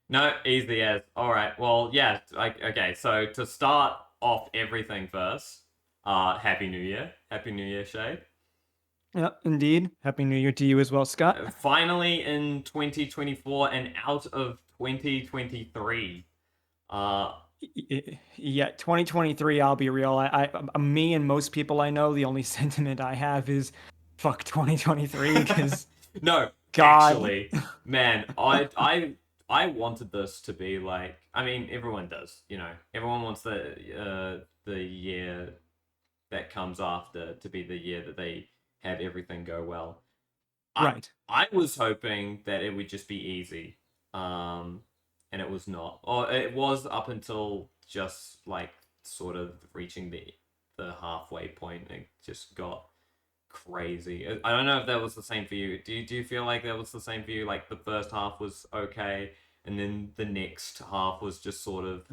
No, easy as. All right. Well, yeah. Like, okay. So to start off everything first, Happy New Year. Happy New Year, Shade. Yeah, indeed. Happy New Year to you as well, Scott. Finally in 2024 and out of 2023. Uh, Yeah, 2023, I'll be real. Me and most people I know, the only sentiment I have is fuck 2023 because no, God. actually, man, I wanted this to be like. I mean, everyone does. Everyone wants the year that comes after to be the year that they have everything go well. I Right. I was hoping that it would just be easy, um, and it was not. Or it was up until just like sort of reaching the halfway point. It just got crazy. I don't know if that was the same for you. Do you feel like that was the same for you? Like the first half was okay, and then the next half was just sort of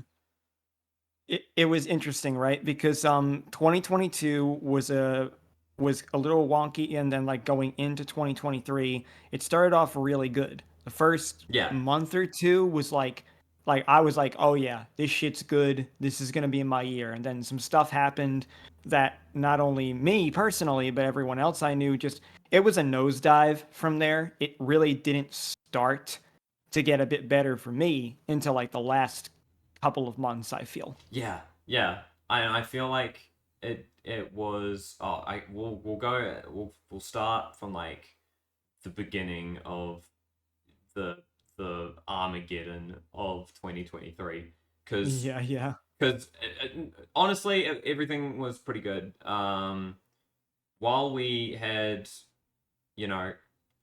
It was interesting, right? Because 2022 was a little wonky, and then like going into 2023, it started off really good. The first yeah, month or two was like I was like, "Oh yeah, this shit's good. This is going to be my year." And then some stuff happened that not only me personally, but everyone else I knew just it was a nosedive from there. It really didn't start to get a bit better for me until like the last couple of months, I feel. yeah. I feel like it was. Oh, I we'll go. We'll start from like the beginning of the the Armageddon of 2023 because Yeah, yeah. because honestly everything was pretty good. While we had you know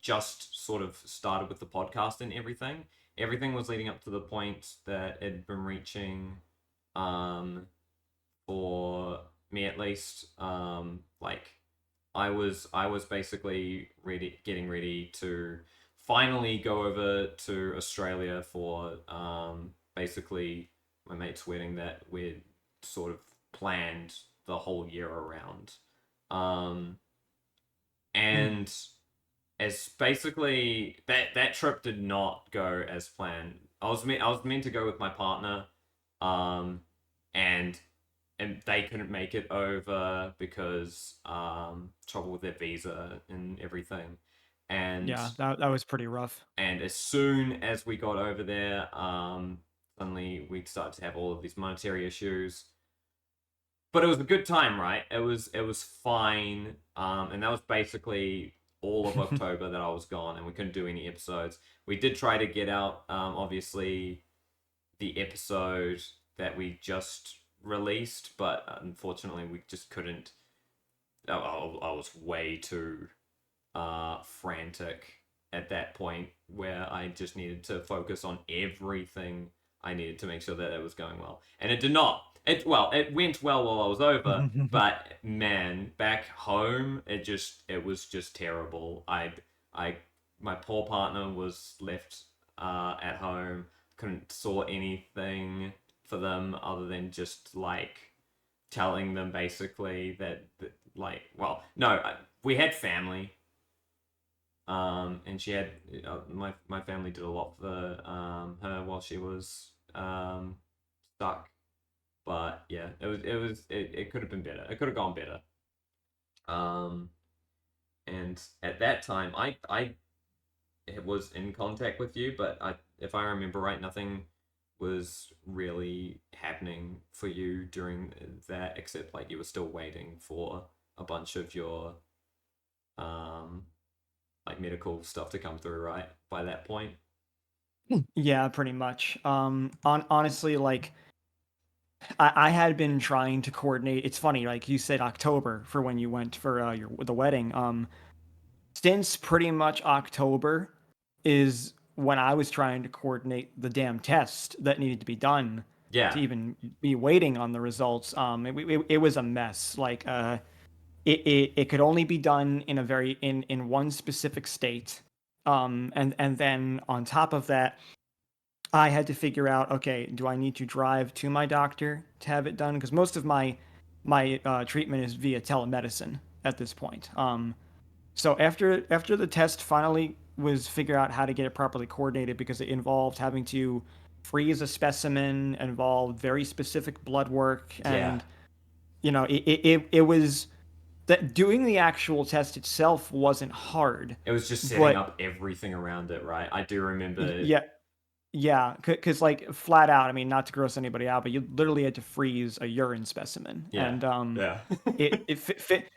just sort of started with the podcast and everything was leading up to the point that it had been reaching um for me at least. Like I was basically getting ready to finally go over to Australia for basically my mate's wedding that we'd sort of planned the whole year around. Um, Mm. and as basically that trip did not go as planned. I was meant to go with my partner, um, and they couldn't make it over because trouble with their visa and everything. And Yeah, that was pretty rough. and as soon as we got over there, suddenly we started to have all of these monetary issues. But it was a good time, right? It was fine. And that was basically all of October that I was gone, and we couldn't do any episodes. We did try to get out, obviously, the episode that we just released, but unfortunately, we just couldn't. I was way too frantic at that point where I just needed to focus on everything I needed to make sure that it was going well, and it did not. It went well while I was over, but man, back home, it was just terrible. I my poor partner was left at home, couldn't sort anything for them other than just like telling them basically that like no, we had family, and she had my family did a lot for her while she was stuck. But yeah, it could have been better. It could have gone better. Um, and at that time, I was in contact with you, but if I remember right, nothing was really happening for you during that, except like you were still waiting for a bunch of your um like medical stuff to come through, right? By that point. Yeah, pretty much. Honestly, like I had been trying to coordinate. It's funny, like you said, October for when you went for the wedding. Since pretty much October is when I was trying to coordinate the damn test that needed to be done to Yeah, even be waiting on the results. It was a mess. Like it could only be done in a very in one specific state. And then on top of that, I had to figure out, okay, do I need to drive to my doctor to have it done? Because most of my treatment is via telemedicine at this point. So after the test finally was figure out how to get it properly coordinated because it involved having to freeze a specimen, involved very specific blood work, Yeah. and it was that doing the actual test itself wasn't hard, It was just setting but up everything around it, right? I do remember. yeah, yeah, because like flat out, I mean, not to gross anybody out, but you literally had to freeze a urine specimen, Yeah. and Yeah.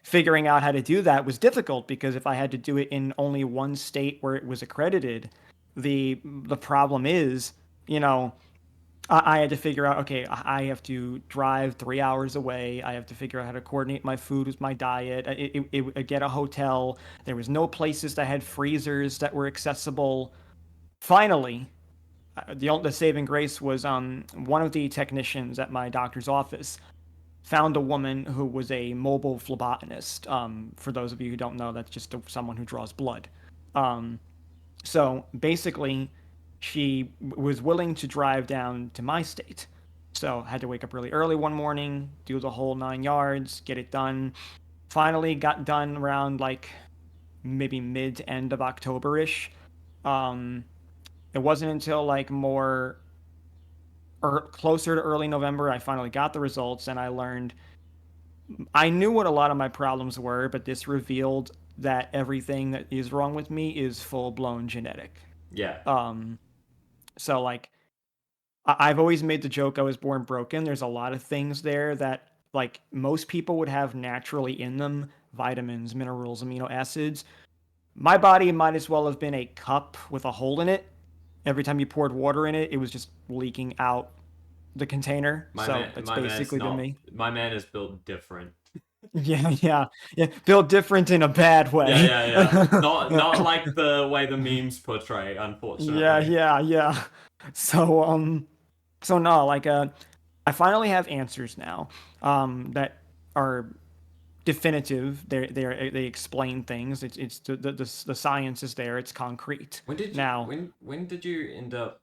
figuring out how to do that was difficult because if I had to do it in only one state where it was accredited, the problem is, you know, I had to figure out, okay, I have to drive 3 hours away. I have to figure out how to coordinate my food with my diet. Get a hotel. There was no places that had freezers that were accessible. Finally, the saving grace was one of the technicians at my doctor's office found a woman who was a mobile phlebotomist. For those of you who don't know, that's just someone who draws blood. Um, so basically, she was willing to drive down to my state. So I had to wake up really early one morning, do the whole 9 yards, get it done. Finally got done around like maybe mid to end of October ish. Um, it wasn't until like more or closer to early November I finally got the results and I learned I knew what a lot of my problems were, but this revealed that everything that is wrong with me is full blown genetic. Yeah. Um, so like I've always made the joke I was born broken. There's a lot of things there that like most people would have naturally in them, vitamins, minerals, amino acids. My body might as well have been a cup with a hole in it. Every time you poured water in it, it was just leaking out the container. So that's My man's basically been not. me. My man is built different. Yeah, yeah, yeah. Built different in a bad Yeah, way. yeah, yeah. Not like the way the memes portray, Yeah, unfortunately. yeah, yeah. So so no, like I finally have answers now that are definitive. They explain things. It's the science is there. It's concrete. Now, When did you end up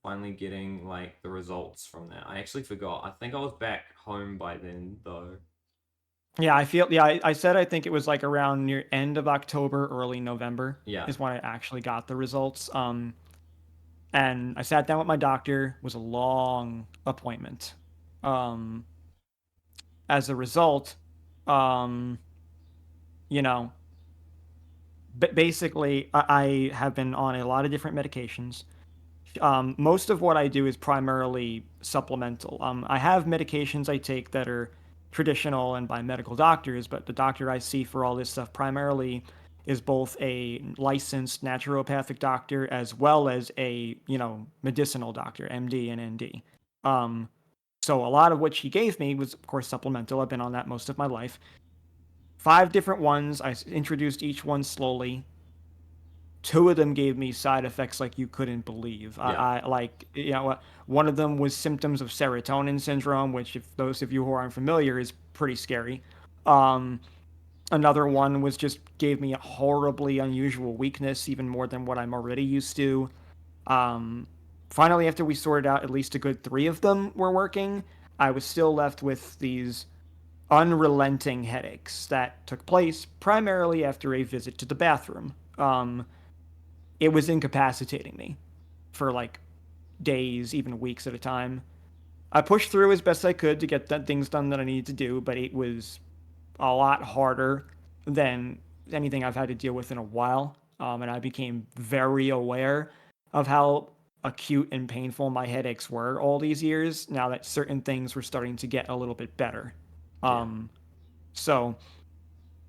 finally getting like the results from that? I actually forgot. I think I was back home by then though. yeah, I feel yeah, I said I think it was like around near end of October, early November Yeah. is when I actually got the results. And I sat down with my doctor. It was a long appointment. Um, as a result, um, you know, basically, I have been on a lot of different medications. Most of what I do is primarily supplemental. I have medications I take that are traditional and by medical doctors, but the doctor I see for all this stuff primarily is both a licensed naturopathic doctor as well as a, medicinal doctor, MD and ND. Um, so a lot of what she gave me was, of course, supplemental. I've been on that most of my life. 5 different ones. I introduced each one slowly. Two of them gave me side effects like you couldn't believe. Yeah. I like, one of them was symptoms of serotonin syndrome, which, if those of you who aren't familiar, is pretty scary. Um, Another one was just gave me a horribly unusual weakness, even more than what I'm already used to. Um, Finally, after we sorted out at least a good three of them were working, I was still left with these unrelenting headaches that took place primarily after a visit to the bathroom. It was incapacitating me for like days, even weeks at a time. I pushed through as best I could to get the things done that I needed to do, but it was a lot harder than anything I've had to deal with in a while. And I became very aware of how acute and painful my headaches were all these years now that certain things were starting to get a little bit better. Yeah. Um, so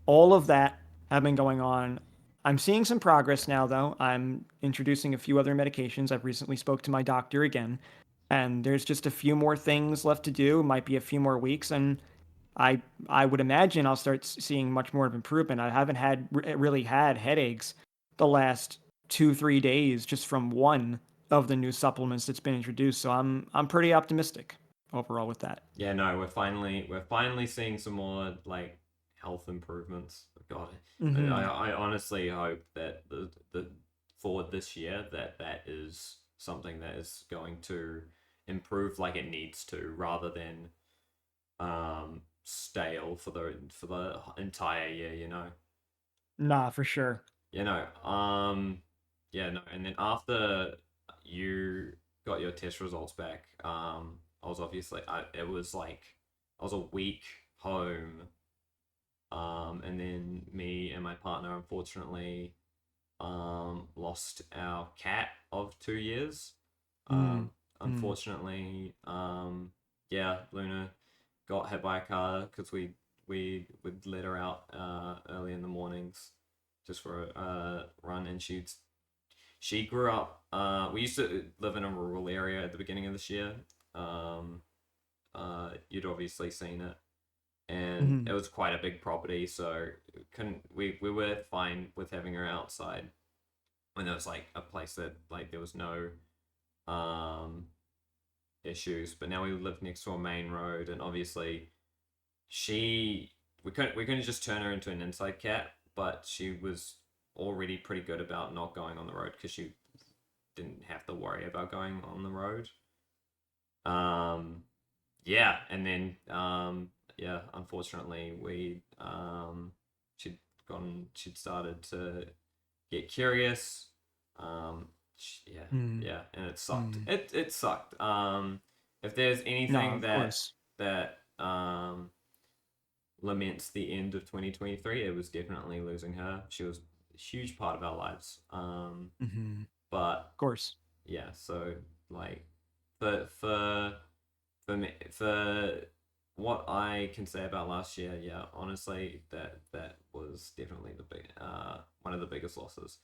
all of that have been going on. I'm seeing some progress now, though. I'm introducing a few other medications. I've recently spoke to my doctor again, and there's just a few more things left to do. It might be a few more weeks, and I would imagine I'll start seeing much more of improvement. I haven't really had headaches the last 2 3 days just from one of the new supplements that's been introduced. So I'm pretty optimistic overall with that. Yeah, no, we're finally seeing some more like health improvements. God, Hmm. I honestly hope that the for this year that is something that is going to improve like it needs to, rather than stale for the entire year. Nah, for sure. you know, yeah, no, and then after you got your test results back, I was obviously, it was like I was a week home, and then me and my partner unfortunately lost our cat of 2 years. Mm, Um, mm, unfortunately, yeah, Luna got hit by a car because we would let her out early in the mornings just for a run, and she grew up. We used to live in a rural area at the beginning of this year. Um, you'd obviously seen it, and it mm, was quite a big property, so couldn't we were fine with having her outside when there was like a place that like there was no um issues. But now we live next to a main road, and obviously she we couldn't just turn her into an inside cat, but she was already pretty good about not going on the road because she didn't have to worry about going on the road. Um, yeah, and then yeah, unfortunately she'd started to get curious. Yeah, mm, yeah, and it sucked. mm. It sucked. If there's No, anything of course. that laments the end of 2023, it was definitely losing her. She was a huge part of our lives. Hmm. But Of course. yeah, so like for for me for what I can say about last year, yeah, honestly, that was definitely the big one of the biggest losses.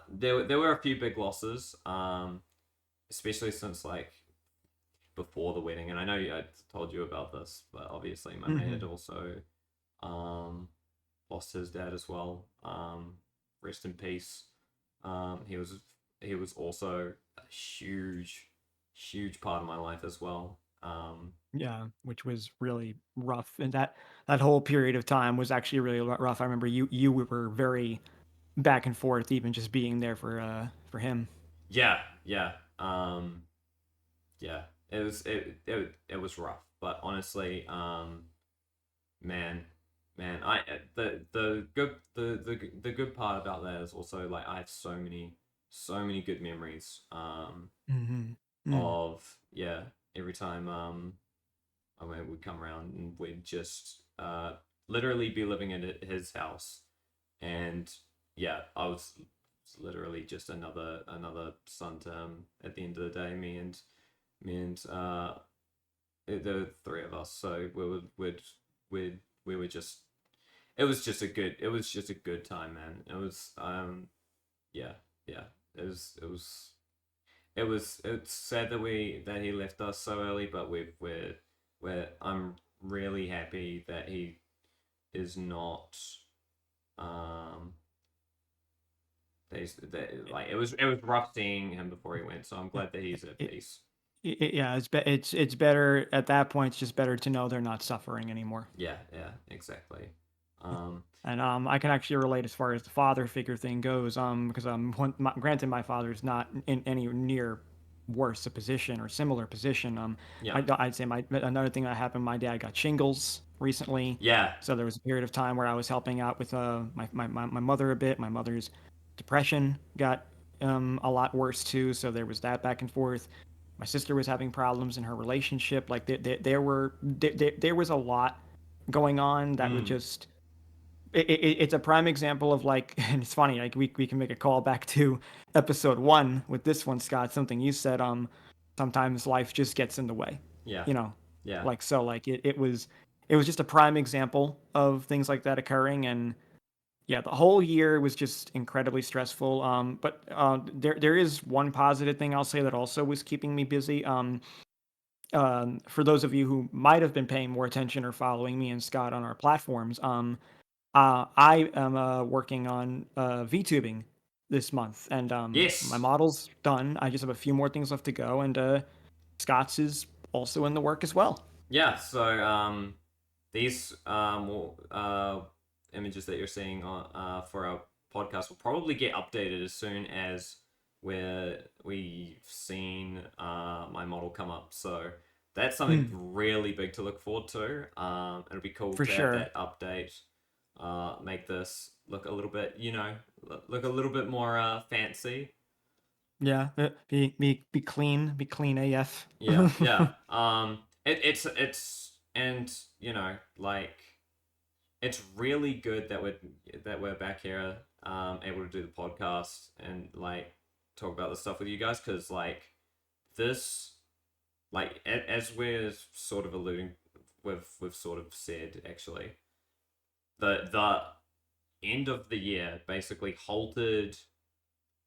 There were a few big losses, especially since like before the wedding, and I know I told you about this, but obviously my mate had Hmm. also um lost his dad as well. Rest in peace. He was also a huge part of my life as well. Yeah, which was really rough, and that whole period of time was actually really rough. I remember you were very back and forth, even just being there for him. Yeah, yeah, yeah. It was rough, but honestly, man, man, the good part about that is also like I have so many good memories Hmm. Mm. of yeah every time I mean we'd come around and we'd just literally be living in his house, and yeah, I was literally just another son to him at the end of the day. Me and the three of us, so we were just it was just a good time, man. It was yeah, yeah, it's sad that we that he left us so early, but we're I'm really happy that he is not um like it was rough seeing him before he went, so I'm Yeah. glad that he's at It, peace. yeah, it's better at that point. It's just better to know they're not suffering anymore. Yeah, yeah, exactly. Um, And I can actually relate as far as the father figure thing goes. Because granted, my father's not in any near worse a position or similar position. yeah, I'd say my another thing that happened. My dad got shingles recently, yeah, so there was a period of time where I was helping out with my mother a bit. My mother's depression got a lot worse too, so there was that back and forth. My sister was having problems in her relationship. Like there was a lot going on that would mm, just it's a prime example of like and it's funny like we can make a call back to episode 1 with this one, Scott, something you said. Sometimes life just gets in the way, yeah, you know, yeah, like so like it was just a prime example of things like that occurring. And yeah, the whole year was just incredibly stressful. But there is one positive thing I'll say that also was keeping me busy. For those of you who might have been paying more attention or following me and Scott on our platforms, I am working on Vtubing this month, and my yes, model's done. I just have a few more things left to go, and Scott's is also in the work as well. yeah. So these images that you're seeing on for our podcast will probably get updated as soon as we've seen my model come up. So that's something Mm, really big to look forward to. It'll be cool for to have sure. that update. make this look a little bit, look a little bit more fancy. Yeah, be clean, be clean AF. Yeah, yeah. It's and like it's really good that we're back here, able to do the podcast and like talk about this stuff with you guys because like this, like as we're sort of alluding, we've sort of said actually the end of the year basically halted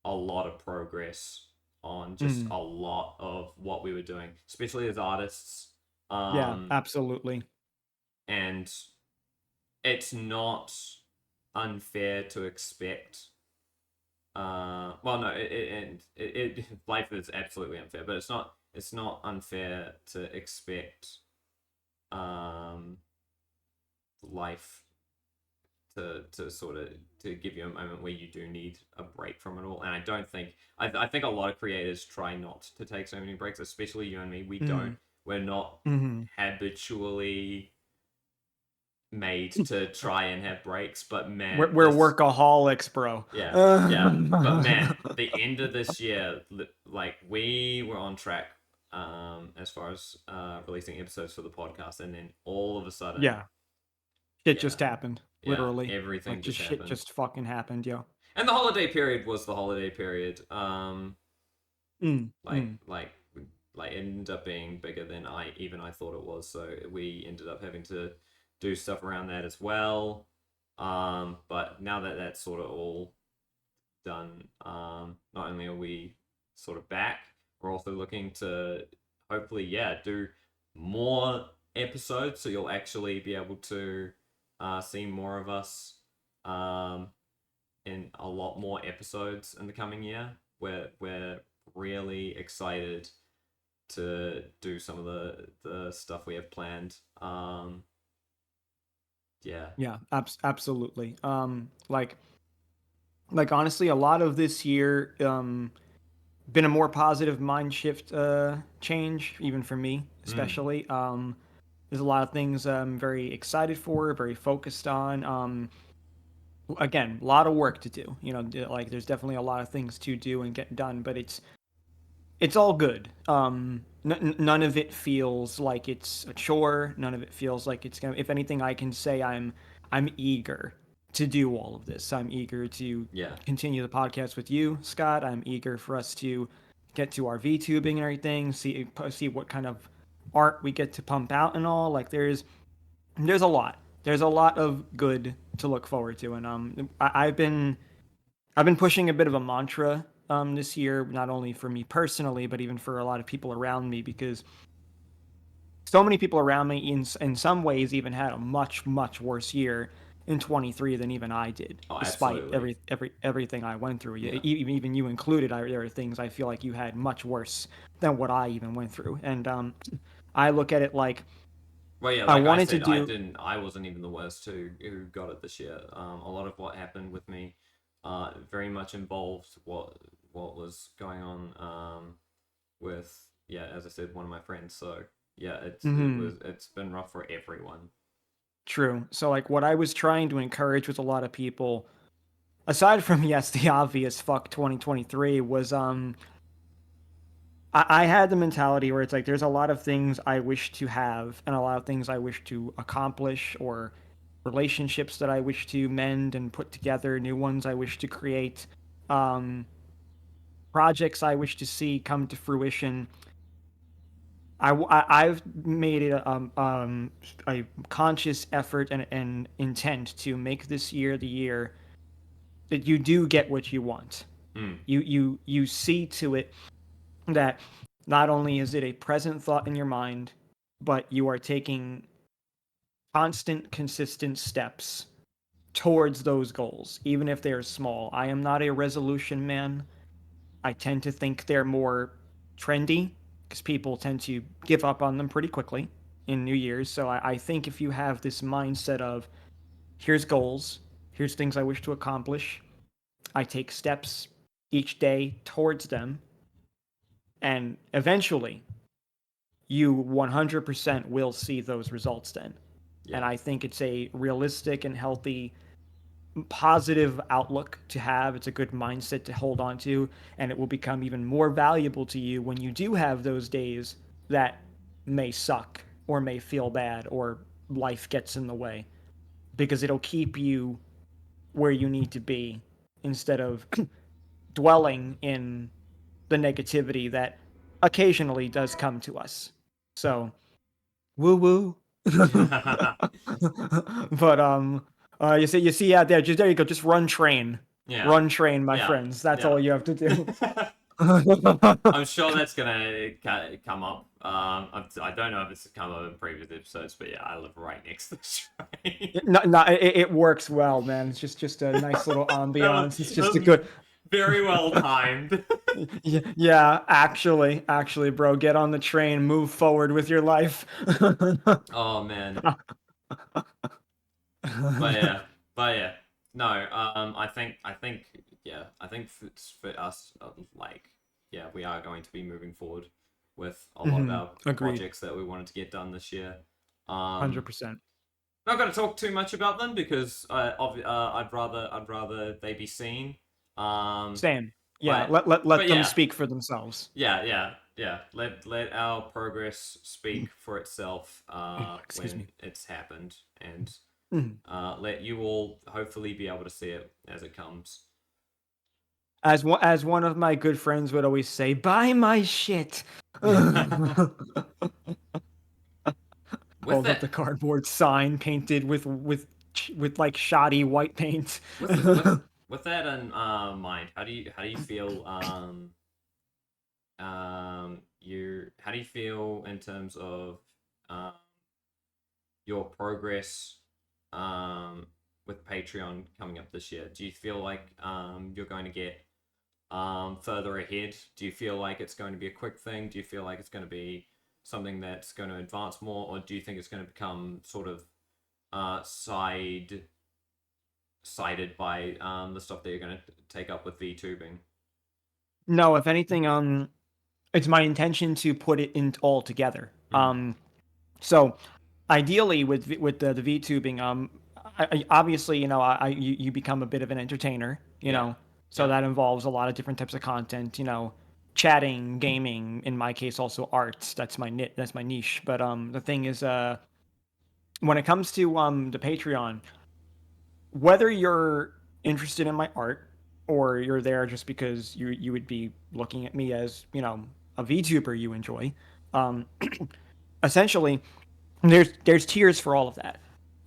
a lot of progress on just Mm, a lot of what we were doing, especially as artists. yeah, Um, absolutely. and it's not unfair to expect. Well, no, life is absolutely unfair, but it's not unfair to expect um, life to sort of to give you a moment where you do need a break from it all. And I think a lot of creators try not to take so many breaks, especially you and me. Mm, We're not hmm habitually made to try and have breaks, but man, we're this workaholics, bro. yeah, yeah. But man, the end of this year, like we were on track as far as releasing episodes for the podcast, and then all of a sudden, Yeah, shit yeah, just happened, yeah, literally. Like everything just just shit happened. just fucking happened, yo. And the holiday period was the holiday period. Mm, Like mm. like like it ended up being bigger than I thought it was. So we ended up having to do stuff around that as well. But now that that's sort of all done, not only are we sort of back, we're also looking to hopefully, yeah, do more episodes. So you'll actually be able to see more of us. Um, in a lot more episodes in the coming year. We're really excited to do some of the stuff we have planned. Yeah. Yeah, absolutely. Like honestly, a lot of this year been a more positive mind shift change, even for me, Mm. especially. There's a lot of things I'm very excited for, very focused on. Again, a lot of work to do. Like there's definitely a lot of things to do and get done, but it's all good. None of it feels like it's a chore. None of it feels like it's gonna. If anything, I can say I'm eager to do all of this. I'm eager to Yeah. continue the podcast with you, Scott. I'm eager for us to get to our VTubing and everything. See what kind of art we get to pump out and all. Like there's a lot. There's a lot of good to look forward to, and I've been pushing a bit of a mantra this year, not only for me personally, but even for a lot of people around me, because so many people around me, in some ways, even had a much worse year in 23 than even I did, Oh, despite absolutely. everything I went through. Yeah. Even you included, there are things I feel like you had much worse than what I even went through, and I look at it like Well, yeah, I like I wanted to said, do. I wasn't even the worst who got it this year. A lot of what happened with me, very much involved what was going on, with, yeah, as I said, one of my friends. So yeah, Mhm. it's been rough for everyone. True. So like what I was trying to encourage with a lot of people, aside from yes, the obvious fuck 2023 was I had the mentality where it's like there's a lot of things I wish to have and a lot of things I wish to accomplish or relationships that I wish to mend and put together, new ones I wish to create, um, projects I wish to see come to fruition. I've made it a conscious effort and intent to make this year the year that you do get what you want. Mm. You see to it that not only is it a present thought in your mind, but you are taking constant, consistent steps towards those goals, even if they are small. I am not a resolution man. I tend to think they're more trendy because people tend to give up on them pretty quickly in New Year's. So I think if you have this mindset of here's goals, here's things I wish to accomplish, I take steps each day towards them, and eventually you 100% will see those results then. And Yeah. I think it's a realistic and healthy, positive outlook to have. It's a good mindset to hold on to, and it will become even more valuable to you when you do have those days that may suck or may feel bad or life gets in the way, because it'll keep you where you need to be instead of dwelling in the negativity that occasionally does come to us. So, woo woo. But you see out there, just there you go, just Yeah. run train, my Yeah. friends. That's Yeah. all you have to do. I'm sure that's gonna come up. I don't know if it's come up in previous episodes, but yeah, I live right next to the train. No, it works well, man. It's just a nice little that was ambiance. It's that just a was good. very well timed. Yeah, actually, bro, get on the train, move forward with your life. Oh man. But yeah, but yeah, no. I think yeah, I think for us, like yeah, we are going to be moving forward with a lot of our Agreed. projects that we wanted to get done this year. 100%. Not going to talk too much about them because I'd rather they be seen. Um, Same. Yeah, but let them yeah, speak for themselves. yeah. Let our progress speak for itself Excuse when me. it's happened, and Mhm. let you all hopefully be able to see it as it comes. As one of my good friends would always say, "Buy my shit." with Hold up that, the cardboard sign painted with like shoddy white paint. with with that in mind, how do you feel? How do you feel in terms of um, your progress with Patreon coming up this year? Do you feel like you're going to get further ahead? Do you feel like it's going to be a quick thing? Do you feel like it's going to be something that's going to advance more, or do you think it's going to become sort of sided by the stuff that you're going to take up with VTubing? No, if anything, it's my intention to put it in all together. Mm, So ideally with the VTubing, obviously, you become a bit of an entertainer, yeah, so yeah, that involves a lot of different types of content, chatting, gaming, in my case also arts. That's my niche. But the thing is, when it comes to the Patreon, whether you're interested in my art or you're there just because you would be looking at me as, a VTuber you enjoy, um, essentially there's tiers for all of that.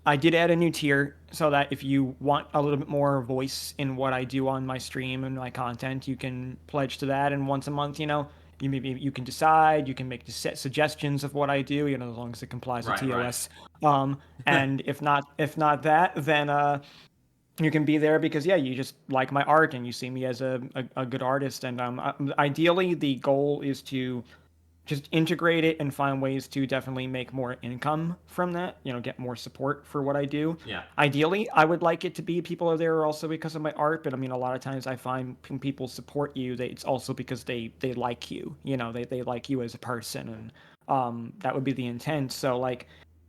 I did add a new tier so that if you want a little bit more voice in what I do on my stream and my content, you can pledge to that. And once a month, you can decide, you can make suggestions of what I do, as long as it complies with right, right. TOS. And if not that, then you can be there because yeah, you just like my art and you see me as a good artist. And ideally, the goal is to just integrate it and find ways to definitely make more income from that, get more support for what I do. Yeah, Ideally, I would like it to be people are there also because of my art, but I mean, a lot of times I find when people support you, it's also because they like you, they like you as a person, and that would be the intent. So like,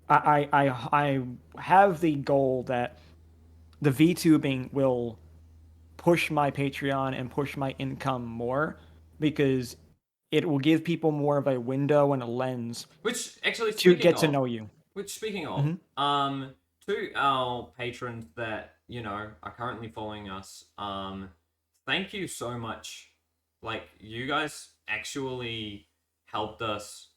I have the goal that the VTubing will push my Patreon and push my income more because it will give people more of a window and a lens which actually to speaking get to of, know you. which speaking of, Hmm. to our patrons that are currently following us, thank you so much. Like you guys actually helped us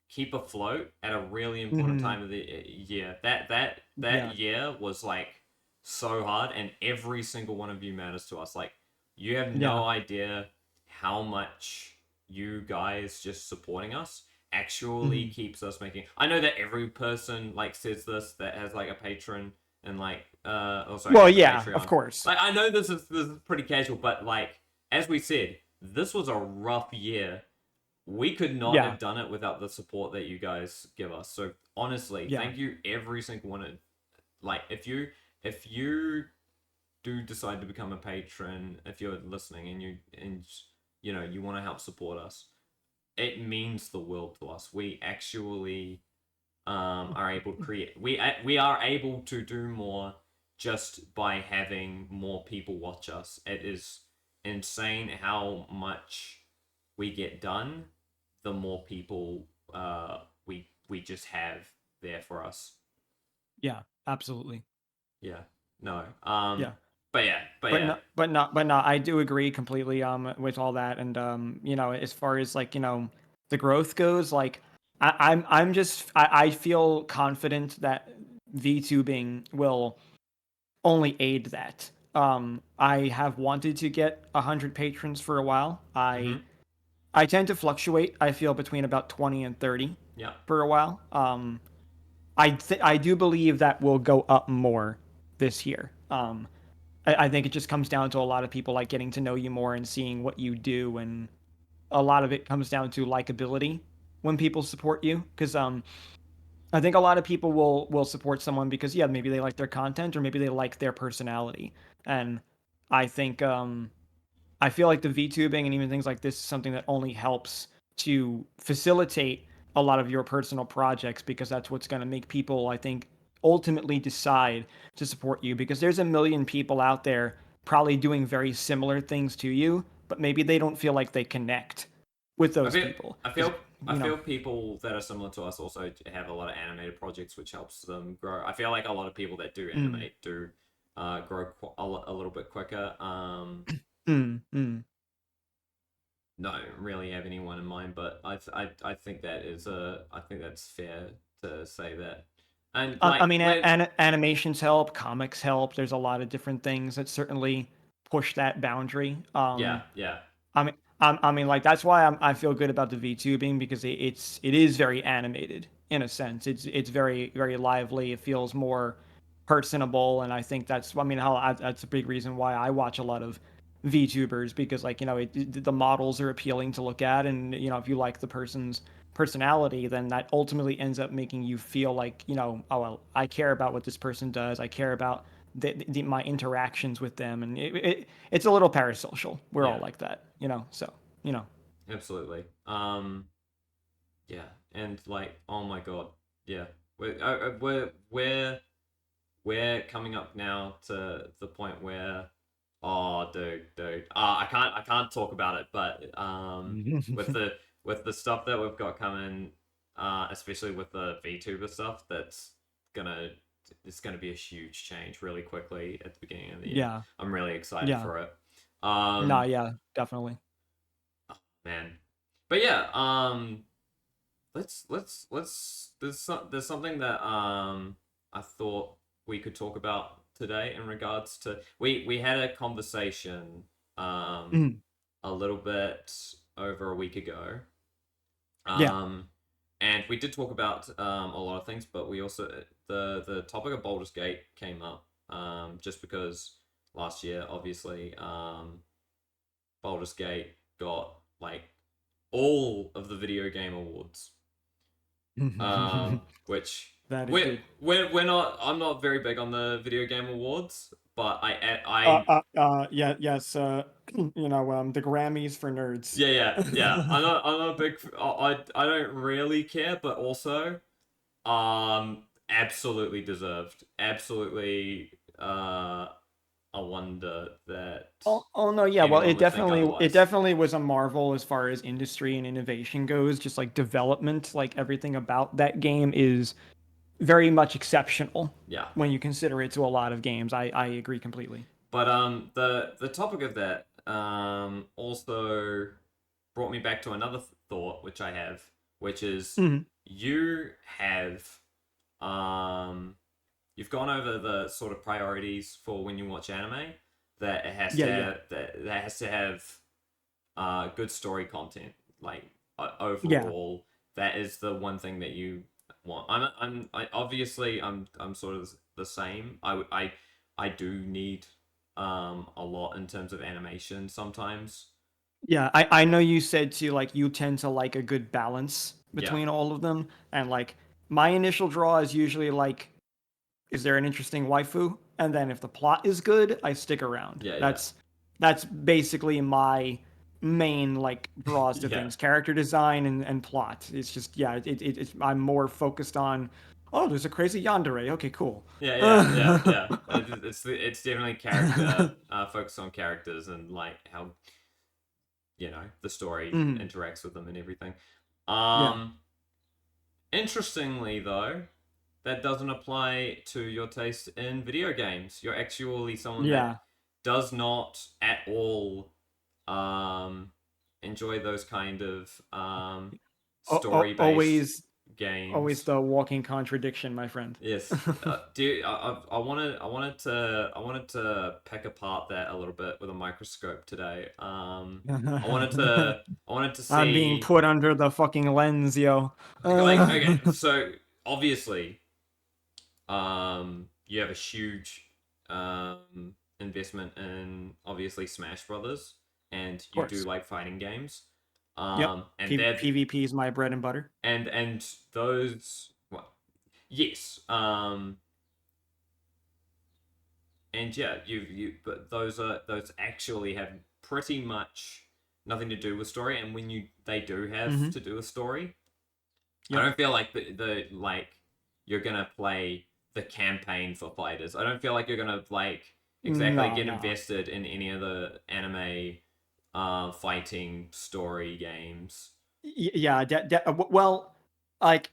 keep afloat at a really important Hmm. time of the year. That Yeah. year was like so hard, and every single one of you matters to us. Like you have Yeah. no idea how much you guys just supporting us actually Hmm. keeps us making. I know that every person like says this that has like a patron and like sorry Well, has a yeah, of Patreon. course. Like I know this is pretty casual, but like as we said, this was a rough year. We could not Yeah. have done it without the support that you guys give us. So honestly, Yeah. thank you every single one of like if you do decide to become a patron, if you're listening and you want to help support us, it means the world to us. We actually are able to create. We are able to do more just by having more people watch us. It is insane how much we get done. The more people we just have there for us. Yeah, absolutely. Yeah. No. Yeah. But But yeah. no, but no, I do agree completely with all that. And as far as like, the growth goes, like I'm just I feel confident that VTubing will only aid that. I have wanted to get 100 patrons for a while. Mm-hmm. I tend to fluctuate. I feel between about 20 and 30 Yeah. for a while. I do believe that will go up more this year. I think it just comes down to a lot of people like getting to know you more and seeing what you do, and a lot of it comes down to likability when people support you. Because I think a lot of people will support someone because yeah, maybe they like their content or maybe they like their personality, and I think I feel like the VTubing and even things like this is something that only helps to facilitate a lot of your personal projects because that's what's going to make people, I think, ultimately decide to support you because there's a million people out there probably doing very similar things to you, but maybe they don't feel like they connect with I those feel people. I 'Cause, feel I you know, feel people that are similar to us also have a lot of animated projects, which helps them grow. I feel like a lot of people that do mm, animate do grow a little bit quicker. mm, mm. No, I don't really have anyone in mind, but I think that is I think that's fair to say that. And I like mean, when animations help, comics help. There's a lot of different things that certainly push that boundary. yeah, yeah, I mean, like that's why I feel good about the VTubing because it is very animated in a sense. It's very very lively. It feels more personable, and I think that's that's a big reason why I watch a lot of VTubers because like the models are appealing to look at, and if you like the person's personality, then that ultimately ends up making you feel like oh well, I care about what this person does. I care about my interactions with them, and it's a little parasocial. We're all yeah, like that, so absolutely. Yeah, and like oh my god, yeah, we're coming up now to the point where oh dude I can't talk about it, but with the with the stuff that we've got coming, especially with the VTuber stuff, gonna it's gonna be a huge change really quickly at the beginning of the year. yeah, I'm really excited yeah, for it. nah, um yeah, definitely. Man, but yeah, there's something that I thought we could talk about today in regards to we had a conversation um Mhm. a little bit over a week ago, Yeah. um and we did talk about a lot of things, but we also the topic of Baldur's Gate came up just because last year obviously Baldur's Gate got like all of the video game awards, which That it did. we're not. I'm not very big on the video game awards, but Yeah, yes, the Grammys for nerds. yeah. I'm not a big. I don't really care, but also absolutely deserved. Absolutely a wonder that Oh no, yeah. Well, anyone it would think definitely it otherwise. definitely was a marvel as far as industry and innovation goes. Just like development, like everything about that game is very much exceptional Yeah. when you consider it to a lot of games. I agree completely. But the topic of that also brought me back to another thought which I have, which is Mhm. you have um you've gone over the sort of priorities for when you watch anime, that it has to Yeah, yeah, have that has to have good story content, like yeah, overall that is the one thing that you want. Obviously I'm sort of the same. I do need a lot in terms of animation sometimes. yeah. I know you said too, like you tend to like a good balance Yeah, between all of them, and like my initial draw is usually like, is there an interesting waifu? And then if the plot is good, I stick around. yeah, yeah, That's basically my main like draws to Yeah. things: character design and plot. It's just yeah, I'm more focused on. Oh, there's a crazy yandere. Okay, cool. Yeah. It's definitely character focus on characters and like how the story Mm, interacts with them and everything. yeah, Um, Interestingly though, that doesn't apply to your taste in video games. You're actually someone that yeah. does not at all um, enjoy those kind of story-based Always, always games. the walking contradiction, my friend. Yes, do I wanted to pick apart that a little bit with a microscope today. I wanted to I'm being see put under the fucking lens, yo. like okay, so obviously you have a huge investment in obviously Smash Brothers, and Of you do course. like fighting games. Yep. And that PvP is my bread and butter. and those well, yes. And yeah, but those actually have pretty much nothing to do with story, and when they do have Hmm. to do with story, I Yep. don't feel like the like you're gonna play the campaign for fighters. I don't feel like you're gonna like exactly No, get no. invested in any of the anime fighting story games. Yeah. Well, like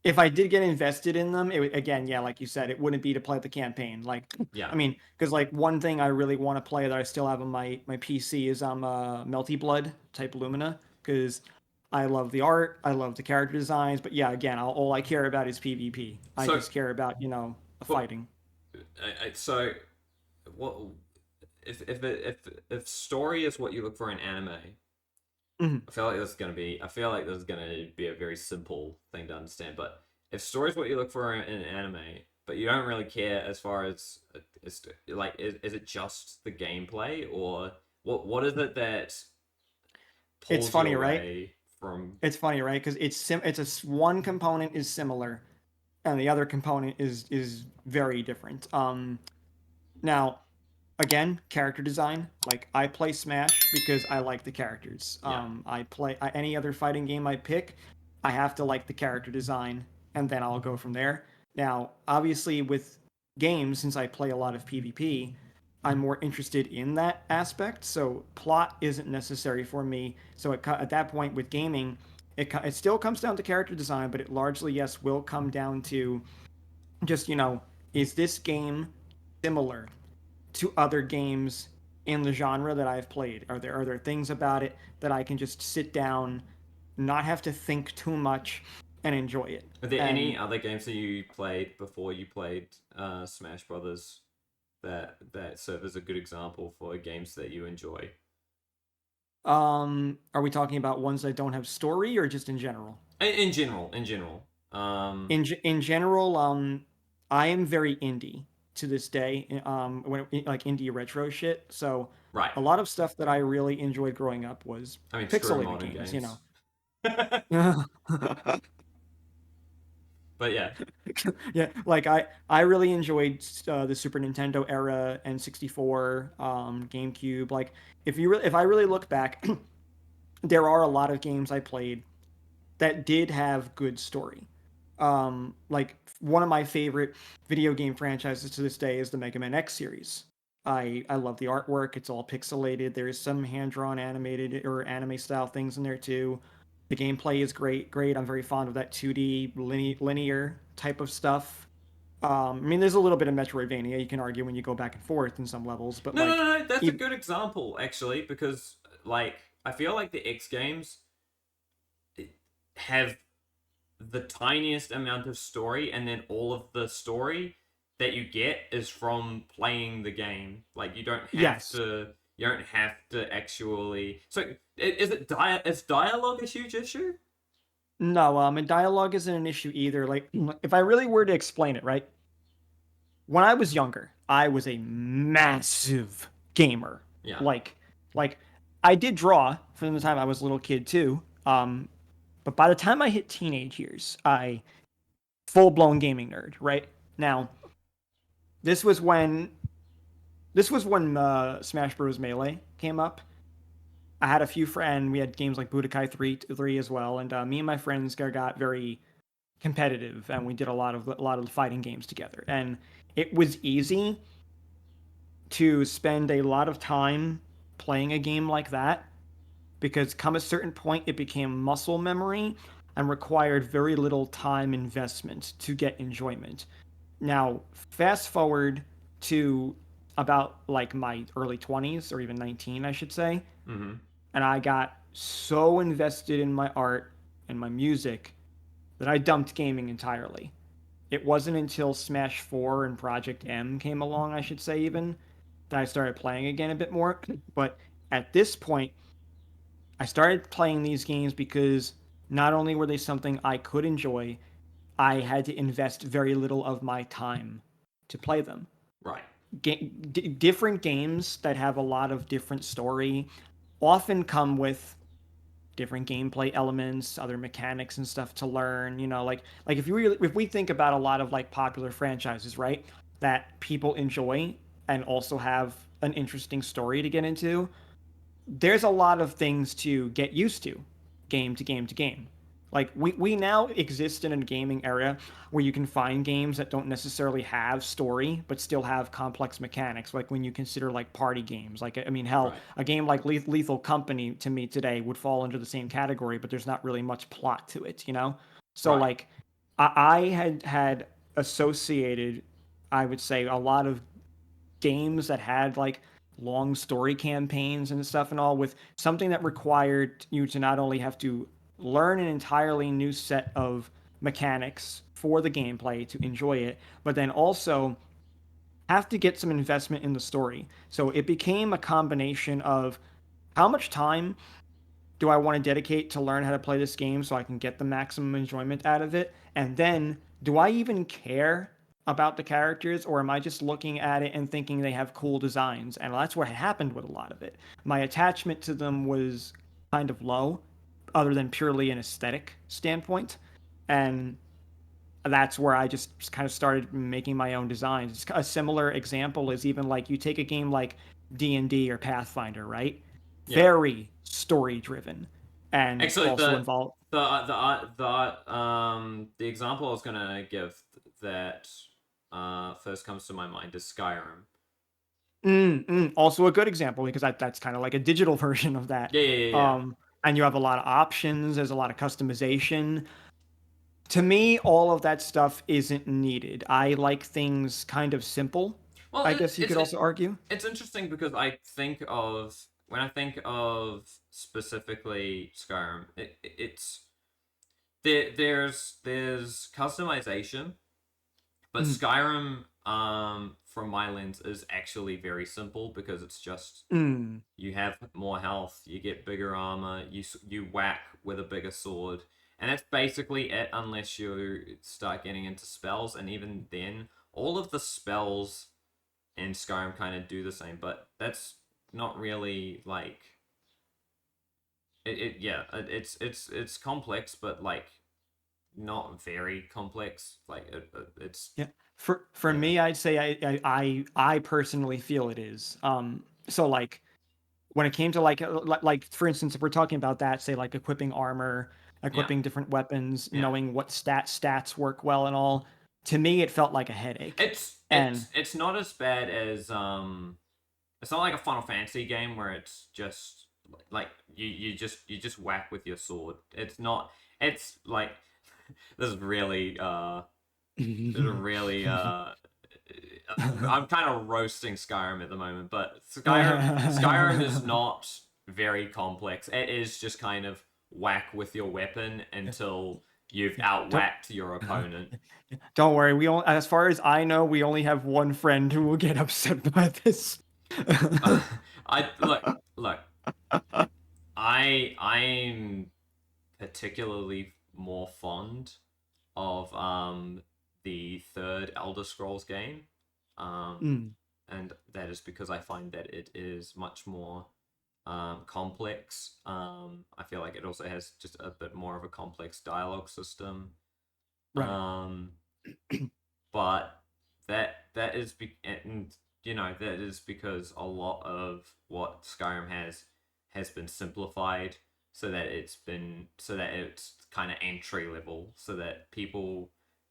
if I did get invested in them, again, yeah, like you said, it wouldn't be to play the campaign. Like, Yeah. I mean, because like one thing I really want to play that I still have on my PC is Melty Blood type Lumina because I love the art, I love the character designs, but yeah, again, all I care about is PvP. I So, just care about the but fighting. so what if story is what you look for in anime, Mhm. I feel like this is gonna be a very simple thing to understand. But if story is what you look for in anime, but you don't really care as far as like is it just the gameplay or what is it that It's pulls you funny, right? away from? It's funny, right? Because one component is similar, and the other component is very different. Now again, character design. Like I play Smash because I like the characters. Yeah. I play any other fighting game I pick, I have to like the character design, and then I'll go from there. Now, obviously, with games, since I play a lot of PvP, I'm more interested in that aspect. So plot isn't necessary for me. So at that point with gaming, it still comes down to character design, but it largely yes will come down to just is this game similar to other games in the genre that I've played? Are there things about it that I can just sit down, not have to think too much, and enjoy it? Are there any And other games that you played before you played Smash Brothers that serve as a good example for games that you enjoy? are we talking about ones that don't have story or just in general? In general, in general. In general, I am very indie to this day. Like indie retro shit. So Right. a lot of stuff that I really enjoyed growing up was I mean, true pixelated modern games. games. Yeah, But yeah, like I really enjoyed the Super Nintendo era, N64, GameCube. Like if I really look back, there are a lot of games I played that did have good story. Like one of my favorite video game franchises to this day is the Mega Man X series. I love the artwork. It's all pixelated. There's some hand drawn animated or anime style things in there too. The gameplay is great. I'm very fond of that 2D linear type of stuff. I mean, there's a little bit of Metroidvania you can argue when you go back and forth in some levels, but like, no. That's a even, good example actually because like I feel like the X games have the tiniest amount of story, and then all of the story that you get is from playing the game. Like yes, you don't have to actually. So is it is dialogue a huge issue? no, and dialogue isn't an issue either. Like, if I really were to explain it, right? When I was younger, I was a massive gamer. Yeah. Like, like I did draw from the time I was a little kid too. But by the time I hit teenage years, I full blown gaming nerd. Right now, this was when this was when Smash Bros. Melee came up. I had a few friends. We had games like Budokai 3 as well, and me and my friends got very competitive, and we did a lot of fighting games together. And it was easy to spend a lot of time playing a game like that because come a certain point it became muscle memory and required very little time investment to get enjoyment. Now, fast forward to about like my early 20s or even 19, I should say, Mm-hmm. and I got so invested in my art and my music that I dumped gaming entirely. It wasn't until Smash 4 and Project M came along, I should say, even, that I started playing again a bit more. But at this point, I started playing these games because not only were they something I could enjoy, I had to invest very little of my time to play them. Right. Different games that have a lot of different story often come with different gameplay elements, other mechanics and stuff to learn. If we think about a lot of like popular franchises, right, that people enjoy and also have an interesting story to get into, there's a lot of things to get used to, game to game to game. Like we now exist in a gaming era where you can find games that don't necessarily have story but still have complex mechanics. Like when you consider like party games, like I mean, hell, Right. a game like Lethal Company to me today would fall under the same category, but there's not really much plot to it, you know. So Right. like I had associated, I would say, a lot of games that had like long story campaigns and stuff and all with something that required you to not only have to learn an entirely new set of mechanics for the gameplay to enjoy it, but then also have to get some investment in the story. So it became a combination of how much time do I want to dedicate to learn how to play this game so I can get the maximum enjoyment out of it? And then, do I even care about the characters, or am I just looking at it and thinking they have cool designs? And that's what happened with a lot of it. My attachment to them was kind of low, other than purely an aesthetic standpoint. And that's where I just kind of started making my own designs. A similar example is even like you take a game like D&D or Pathfinder, right? Yeah. Very story driven and Actually, also involved. the example I was gonna give that first comes to my mind is Skyrim. Also a good example because that's kind of like a digital version of that. Yeah, yeah, yeah, yeah. Um, and you have a lot of options. There's a lot of customization. To me, all of that stuff isn't needed. I like things kind of simple. Well, I it, guess you it's could it, also argue. it's interesting because I think of when I think of specifically Skyrim, it's there's customization, but Mm, Skyrim, from my lens, is actually very simple because it's just mm, you have more health, you get bigger armor, you whack with a bigger sword, and that's basically it. Unless you start getting into spells, and even then, all of the spells in Skyrim kind of do the same, but that's not really like yeah, it's complex, but like not very complex. Like it's yeah. For yeah, me, I'd say I personally feel it is. So like when it came to like for instance, if we're talking about that, say like equipping armor, yeah, equipping different weapons, yeah. knowing what stats work well and all, to me it felt like a headache. It's And it's it's not as bad as it's not like a Final Fantasy game where it's just like you just whack with your sword. It's not. It's like this is really this is really I'm kind of roasting Skyrim at the moment, but Skyrim is not very complex. It is just kind of whack with your weapon until you've don't outwhacked your opponent. don't worry. We only, as far as I know, we only have one friend who will get upset by this. I look. I'm particularly more fond of the third Elder Scrolls game, um, Mm, and that is because I find that it is much more complex. I feel like it also has just a bit more of a complex dialogue system. right. Um, but that is and that is because a lot of what Skyrim has has been simplified so that it's kind of entry level, so that people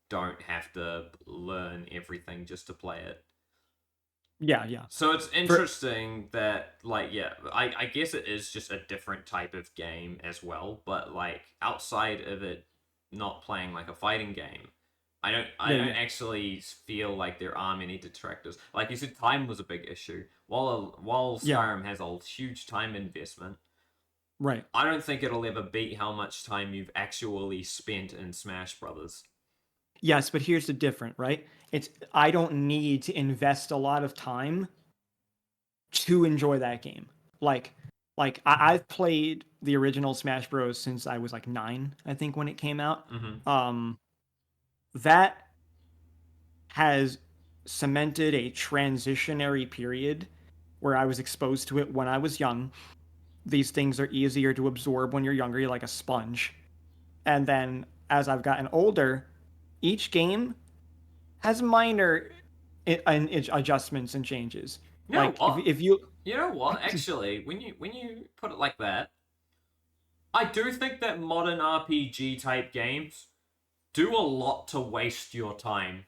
don't have to learn everything just to play it. Yeah, yeah. So it's For interesting that, like, yeah, I guess it is just a different type of game as well, but like outside of it not playing like a fighting game, I yeah, don't yeah. actually feel like there are many detractors. Like you said, time was a big issue. While Yeah, Skyrim has a huge time investment, right. I don't think it'll ever beat how much time you've actually spent in Smash Brothers. Yes, but here's the difference, right? It's I don't need to invest a lot of time to enjoy that game. Like I've played the original Smash Bros since I was like 9, I think, when it came out. Mm-hmm. Um that has cemented a transitionary period where I was exposed to it when I was young. These things are easier to absorb when you're younger, you're like a sponge. And then as I've gotten older, each game has minor adjustments and changes. You know Like what? if you You know what? Actually, when you put it like that, I do think that modern RPG type games do a lot to waste your time.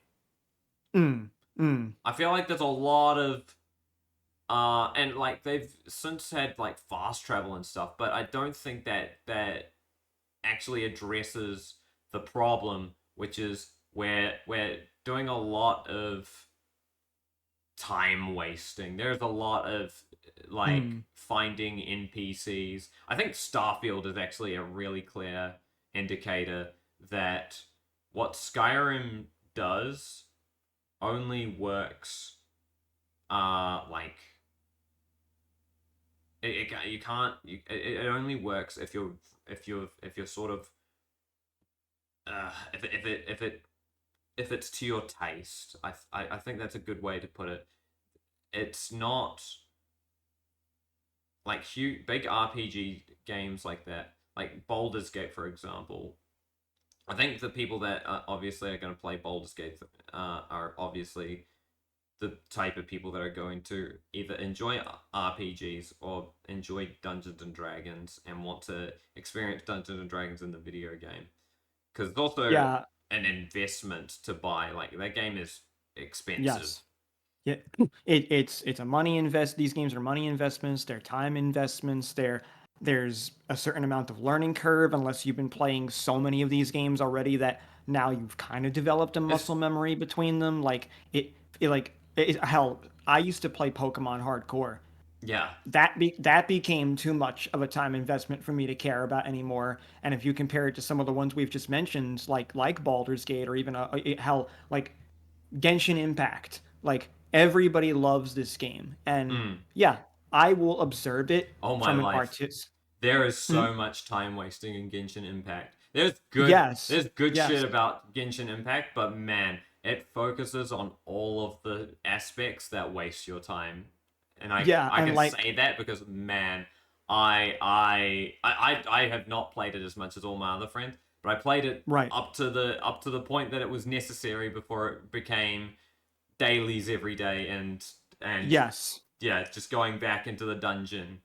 mm, mm, I feel like there's a lot of and like they've since had like fast travel and stuff, but I don't think that that actually addresses the problem, which is where we're doing a lot of time wasting. There's a lot of like mm, finding NPCs. I think Starfield is actually a really clear indicator that what Skyrim does only works like you can't it only works if you're sort of if it's to your taste. I think that's a good way to put it. It's not like huge big RPG games like that, like Baldur's Gate, for example. I think the people that obviously are going to play Baldur's Gate are obviously the type of people that are going to either enjoy RPGs or enjoy Dungeons and Dragons and want to experience Dungeons and Dragons in the video game. Because it's also yeah, an investment to buy. Like that game is expensive. yes. Yeah, it's a money invest. These games are money investments. They're time investments. There's a certain amount of learning curve unless you've been playing so many of these games already that now you've kind of developed a It's muscle memory between them. Hell, I used to play Pokemon hardcore. yeah. That became too much of a time investment for me to care about anymore. And if you compare it to some of the ones we've just mentioned, like Baldur's Gate, or even hell, like Genshin Impact. Like everybody loves this game, and Mm. yeah, I will observe it Oh my from an life. artist. There is Mhm. so much time wasting in Genshin Impact. Yes, There's good shit yes, about Genshin Impact, but man, it focuses on all of the aspects that waste your time. And yeah, I and can like say that because man, I have not played it as much as all my other friends, but I played it right, up to the point that it was necessary before it became dailies every day and yes, yeah, just going back into the dungeon.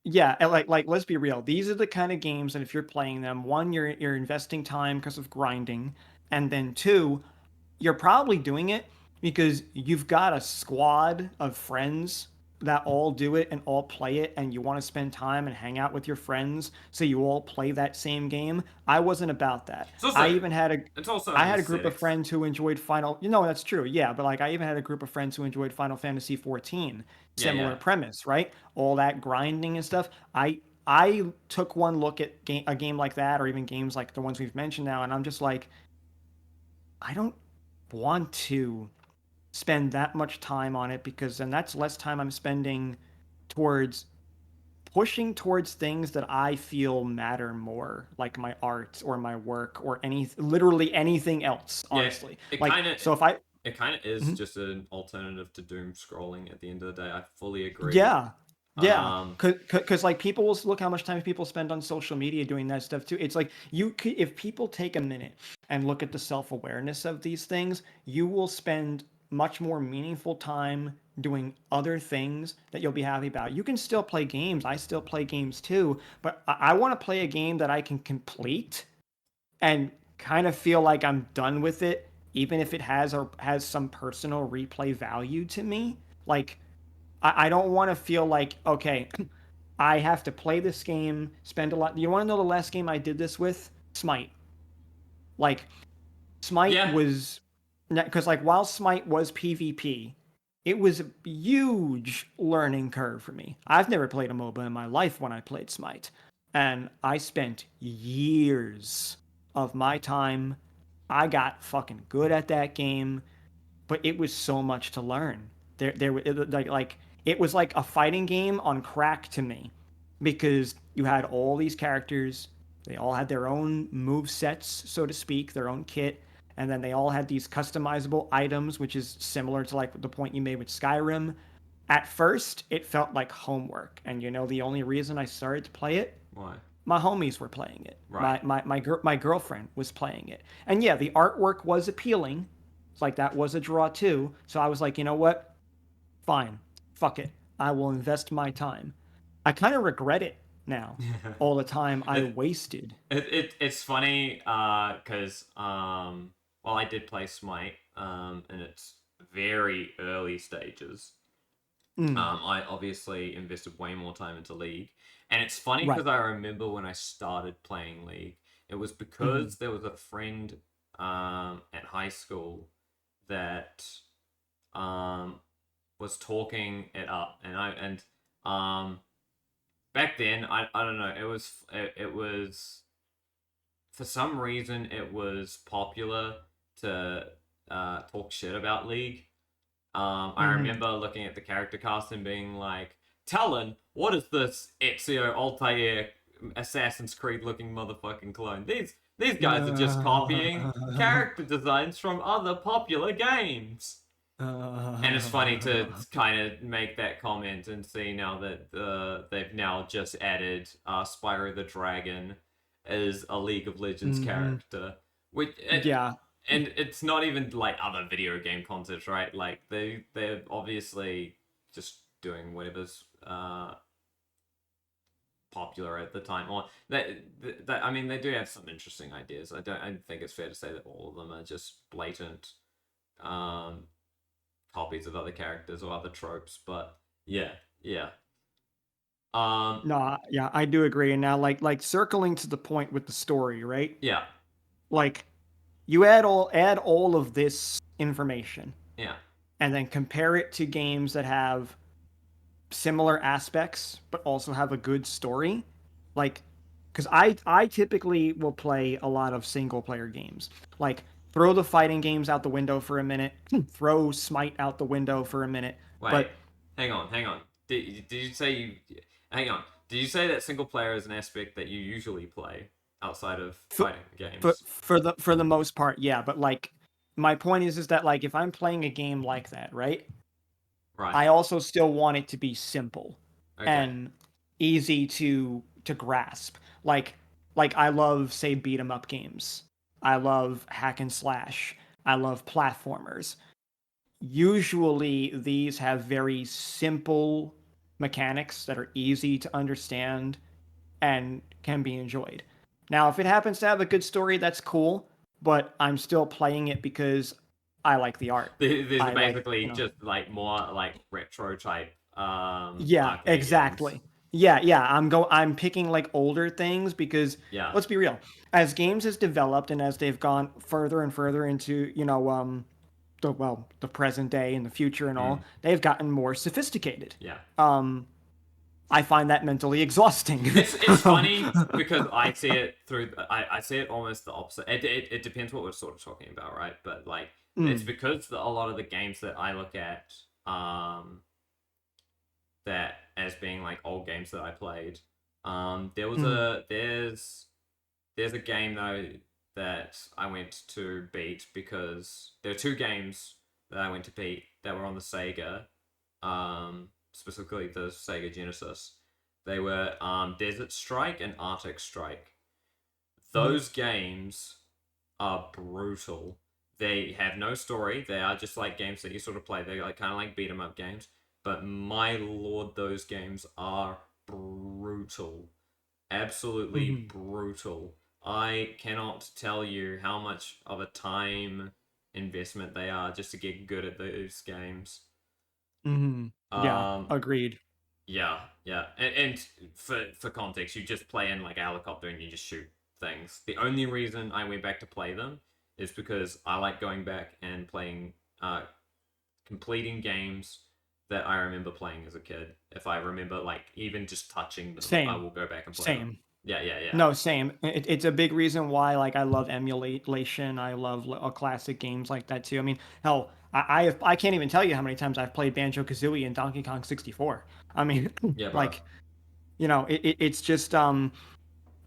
yeah, and like let's be real. These are the kind of games that if you're playing them, one, you're investing time because of grinding, and then two, you're probably doing it because you've got a squad of friends that all do it and all play it, and you want to spend time and hang out with your friends so you all play that same game. I wasn't about that. It's also I an had a group of aesthetics. friends who enjoyed Final. You know, that's true. Yeah, but like I even had a group of friends who enjoyed Final Fantasy 14. Yeah, Similar yeah. premise, right? All that grinding and stuff. I took one look at a game like that, or even games like the ones we've mentioned now, and I'm just like, I don't want to spend that much time on it because then that's less time I'm spending towards pushing towards things that I feel matter more, like my art or my work or literally anything else, Yeah, honestly. Like, so if I, it kind of is Mhm. just an alternative to doom scrolling at the end of the day. I fully agree. Yeah, yeah, Um, because like people will look how much time people spend on social media doing that stuff too. It's like you could, if people take a minute and look at the self-awareness of these things, you will spend much more meaningful time doing other things that you'll be happy about. You can still play games. I still play games too, but I want to play a game that I can complete and kind of feel like I'm done with it, even if it has some personal replay value to me. Like I don't want to feel like, okay, I have to play this game, spend a lot. You want to know the last game I did this with? Smite. Like Smite Yeah, was, because like while Smite was PvP, it was a huge learning curve for me. I've never played a MOBA in my life when I played Smite, and I spent years of my time. I got fucking good at that game, but it was so much to learn. Like it was like a fighting game on crack to me, because you had all these characters. They all had their own move sets, so to speak, their own kit, and then they all had these customizable items, which is similar to like the point you made with Skyrim. At first, it felt like homework, and the only reason I started to play it, why? my homies were playing it. Right. My girlfriend was playing it. And yeah, the artwork was appealing. It's like that was a draw too. So I was like, you know what? Fine. Fuck it. I will invest my time. I kind of regret it now. All the time I it, wasted. it's funny because well, I did play Smite in its very early stages. Mm, I obviously invested way more time into League, and it's funny right. because I remember when I started playing League, it was Hmm. because there was a friend at high school that um was talking it up, and um back then I don't know, it was for some reason it was popular to talk shit about League. I Hmm. remember looking at the character cast and being like, Talon, what is this Ezio Altair Assassin's Creed looking motherfucking clone? These guys are just copying character designs from other popular games. And it's funny to kind of make that comment and see now that they've now just added Spyro the Dragon as a League of Legends Hmm. character, which Yeah. and it's not even like other video game concepts, right? Like they're obviously just doing whatever's popular at the time. Or that I mean, they do have some interesting ideas. I think it's fair to say that all of them are just blatant um, copies of other characters or other tropes. But yeah, yeah, um, No, yeah, I do agree. And now like circling to the point with the story, right? yeah, Like you add all of this information yeah. and then compare it to games that have similar aspects but also have a good story. Like, because I typically will play a lot of single player games. Like, throw the fighting games out the window for a minute, throw Smite out the window for a minute. Wait, But hang on, hang on. Did you say you? Hang on. Did you say that single player is an aspect that you usually play outside of for fighting for, games? for the most part, yeah. But like, my point is that like if I'm playing a game like that, right? Right. I also still want it to be simple Okay. and easy to grasp. Like I love say beat 'em up games. I love hack and slash. I love platformers. Usually these have very simple mechanics that are easy to understand and can be enjoyed. Now, if it happens to have a good story, that's cool, but I'm still playing it because I like the art. These are I like, basically just like more like retro type yeah, arcade games. exactly. Yeah. I'm picking like older things because Yeah. let's be real. As games has developed and as they've gone further and further into, the present day and the future and Mm, all, they've gotten more sophisticated. yeah. Um I find that mentally exhausting. It's funny because I see it through. I see it almost the opposite. It depends what we're sort of talking about, right? But like, it's Mm, because a lot of the games that I look at, that as being like old games that I played. mm, There's a game though that I went to beat because there are two games that I went to beat that were on the Sega, specifically the Sega Genesis. They were Desert Strike and Arctic Strike. mhm, Those games are brutal. they have no story. They are just like games that you sort of play. They're like kind of like beat 'em up games. But my lord, those games are brutal. Absolutely Hmm. brutal. I cannot tell you how much of a time investment they are just to get good at those games. Hmm. Yeah, Um, agreed. yeah, yeah. And for context, you just play in like a helicopter and you just shoot things. The only reason I went back to play them is because I like going back and playing, completing games that I remember playing as a kid. If I remember like even just touching them, I Same, will go back and play them. same. Yeah, yeah, yeah. No, same. It's a big reason why like I love emulation. I love classic games like that too. I mean, hell, I can't even tell you how many times I've played Banjo Kazooie and Donkey Kong 64. I mean, Yeah, bro. like it's just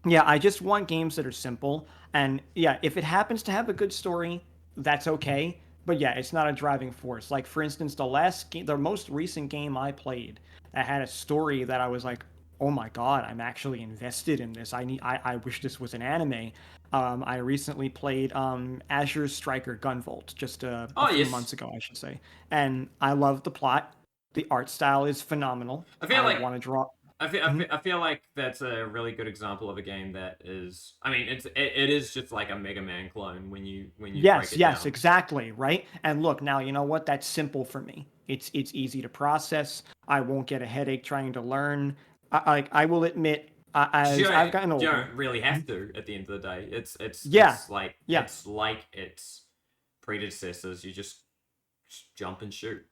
yeah, I just want games that are simple. And yeah, if it happens to have a good story, that's okay. But yeah, it's not a driving force. Like for instance, the most recent game I played that had a story that I was like, oh my God, I'm actually invested in this. I wish this was an anime. I recently played Azure Striker Gunvolt just a Oh, few yes. months ago, I should say. And I love the plot. The art style is phenomenal. I feel I like want to draw. Mhm. I feel like that's a really good example of a game that is. I mean, it is just like a Mega Man clone when you break Yes, it yes, down. exactly, right? And look, now you know what? That's simple for me. It's easy to process. I won't get a headache trying to learn. I will admit, as I've gotten You older, don't really have Mhm. to at the end of the day. Yeah, yeah, It's like its predecessors. You just jump and shoot.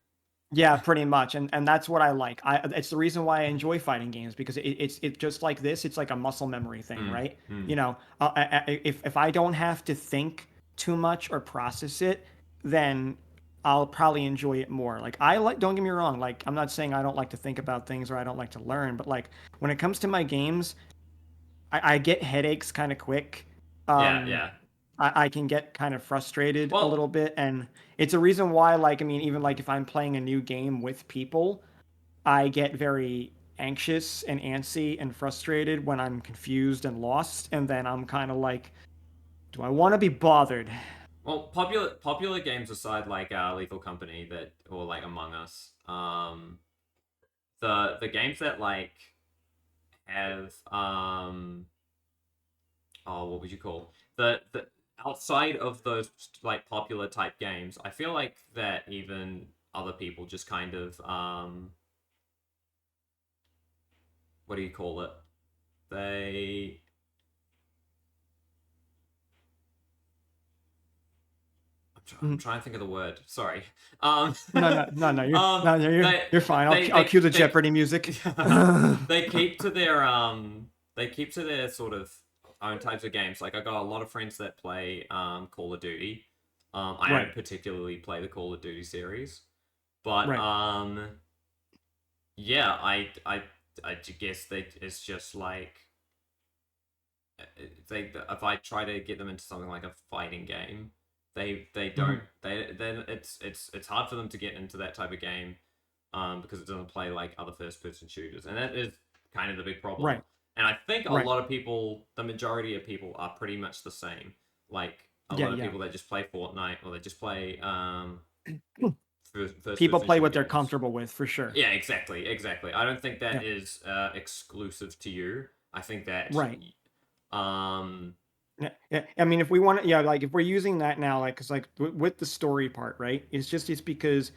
yeah, pretty much, and that's what I like. It's the reason why I enjoy fighting games because it's just like this. It's like a muscle memory thing, Mm, right? mm. If I don't have to think too much or process it, then I'll probably enjoy it more. Like I like, don't get me wrong, like I'm not saying I don't like to think about things or I don't like to learn, but like when it comes to my games, I get headaches kind of quick. Yeah, Um, yeah. I can get kind of frustrated a Well, little bit, and it's a reason why, like, I mean, even like if I'm playing a new game with people, I get very anxious and antsy and frustrated when I'm confused and lost, and then I'm kind of like, do I want to be bothered? popular games aside, like Lethal Company that or like Among Us, the games that like have oh, what would you call the outside of those like popular type games, I feel like that even other people just kind of what do you call it? They I'm Mm. trying to think of the word. Sorry. Um, No, no, no, no, you're um, no, no, you're fine. I'll cue the Jeopardy music. they keep to their they keep to their sort of own types of games. Like I got a lot of friends that play Call of Duty. I Right, don't particularly play the Call of Duty series, but right. yeah, I guess they it's just like they if I try to get them into something like a fighting game, they don't Hmm. they then it's hard for them to get into that type of game, because it doesn't play like other first person shooters, and that is kind of the big problem. Right, And I think a right. lot of people, the majority of people, are pretty much the same. Like a Yeah, lot of yeah. people that just play Fortnite or they just play first People person play shooter what they're games. comfortable with for sure. Yeah, exactly, exactly. I don't think Yeah, that is exclusive to you. I think that right. um Yeah, yeah. I mean, if we want to, yeah, like if we're using that now, like, cause like with the story part, right? It's because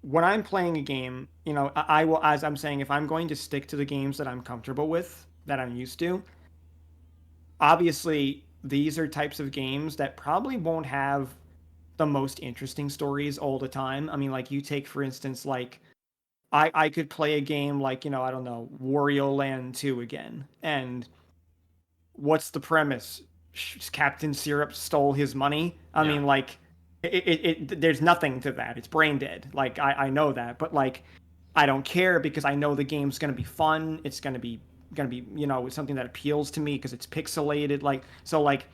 when I'm playing a game, I will, as I'm saying, if I'm going to stick to the games that I'm comfortable with, that I'm used to, obviously these are types of games that probably won't have the most interesting stories all the time. I mean, like you take for instance, like I could play a game like, I don't know, Wario Land 2 again, and what's the premise? Captain Syrup stole his money. I yeah. mean, like, there's nothing to that. It's brain dead. Like, I know that, but like, I don't care because I know the game's gonna be fun. It's gonna be something that appeals to me because it's pixelated. Like, so like,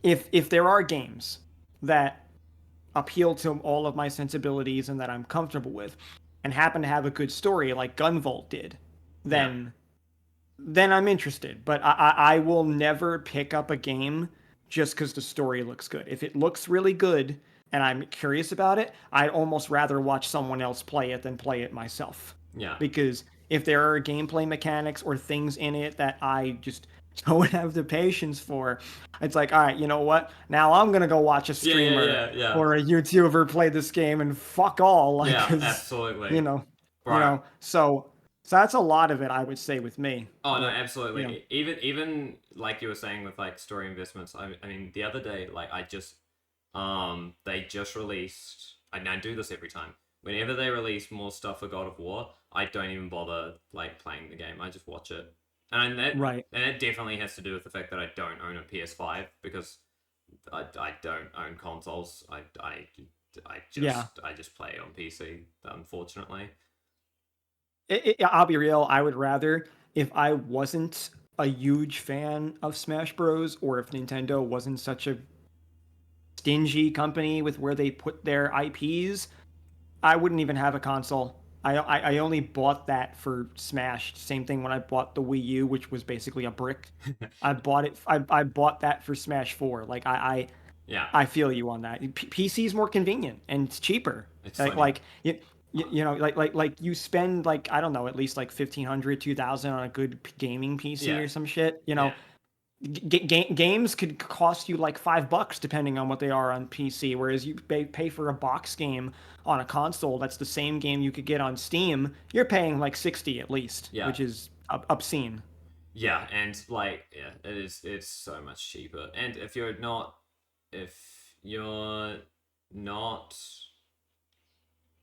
if there are games that appeal to all of my sensibilities and that I'm comfortable with, and happen to have a good story like Gunvolt did, Yeah. then I'm interested. But I will never pick up a game just because the story looks good. If it looks really good and I'm curious about it, I'd almost rather watch someone else play it than play it myself. Yeah. Because if there are gameplay mechanics or things in it that I just don't have the patience for, it's like, all right, you know what? Now I'm gonna go watch a Yeah, yeah, streamer yeah, yeah. or a YouTuber play this game and fuck all, like, Yeah, cause you absolutely. know, Right. so that's a lot of it, I would say, with me. Oh no, But absolutely. Even like you were saying with like story investments, I mean the other day, like they just released, and I do this every time. Whenever they release more stuff for God of War, I don't even bother like playing the game. I just watch it. right, And it definitely has to do with the fact that I don't own a PS5 because I don't own consoles. yeah. I just play on PC, unfortunately. I'll be real. I would rather, if I wasn't a huge fan of Smash Bros. Or if Nintendo wasn't such a stingy company with where they put their IPs, I wouldn't even have a console. I only bought that for Smash. Same thing when I bought the Wii U, which was basically a brick. I bought it. I bought that for Smash 4. Like Yeah, I feel you on that. PC is more convenient and it's cheaper. it's Like funny. like you know like you spend like I don't know at least like 1,500 2,000 on a good gaming PC Yeah, or some shit. You yeah, know, games could cost you like $5 depending on what they are on PC. Whereas you pay for a box game on a console that's the same game you could get on Steam. You're paying like 60 at least, yeah. which is obscene. Yeah, and like yeah, it's so much cheaper. And if you're not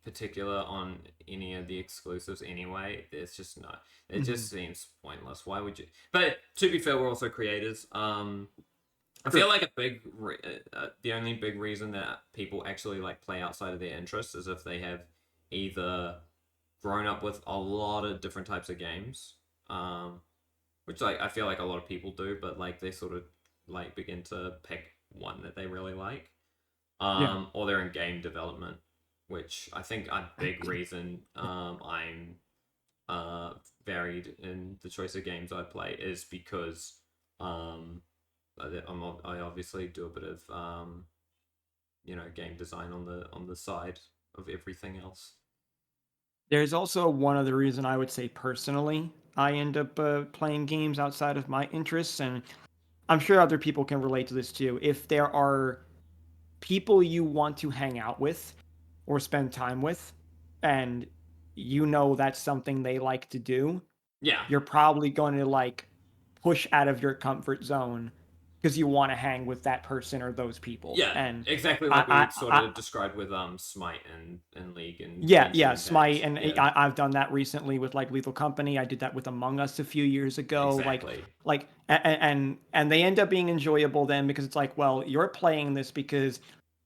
particular on any of the exclusives anyway, there's just no. It Hmm. just seems pointless. Why would you? But to be fair, we're also creators. I True. feel like the only big reason that people actually like play outside of their interests is if they have either grown up with a lot of different types of games, um, which like I feel like a lot of people do, but like they sort of like begin to pick one that they really like, Yeah. or they're in game development, which I think a big reason I'm uh, varied in the choice of games I play is because um, I obviously do a bit of game design on the side of everything else. There's also one other reason I would say personally I end up playing games outside of my interests, and I'm sure other people can relate to this too. If there are people you want to hang out with or spend time with, and you know that's something they like to do, Yeah, you're probably going to like push out of your comfort zone because you want to hang with that person or those people. yeah, And exactly like we I, sort I of described with Smite and League and yeah, Genshin yeah, Impact. Smite, and Yeah, I've done that recently with like Lethal Company. I did that with Among Us a few years ago. exactly. And they end up being enjoyable then because it's like, well, you're playing this because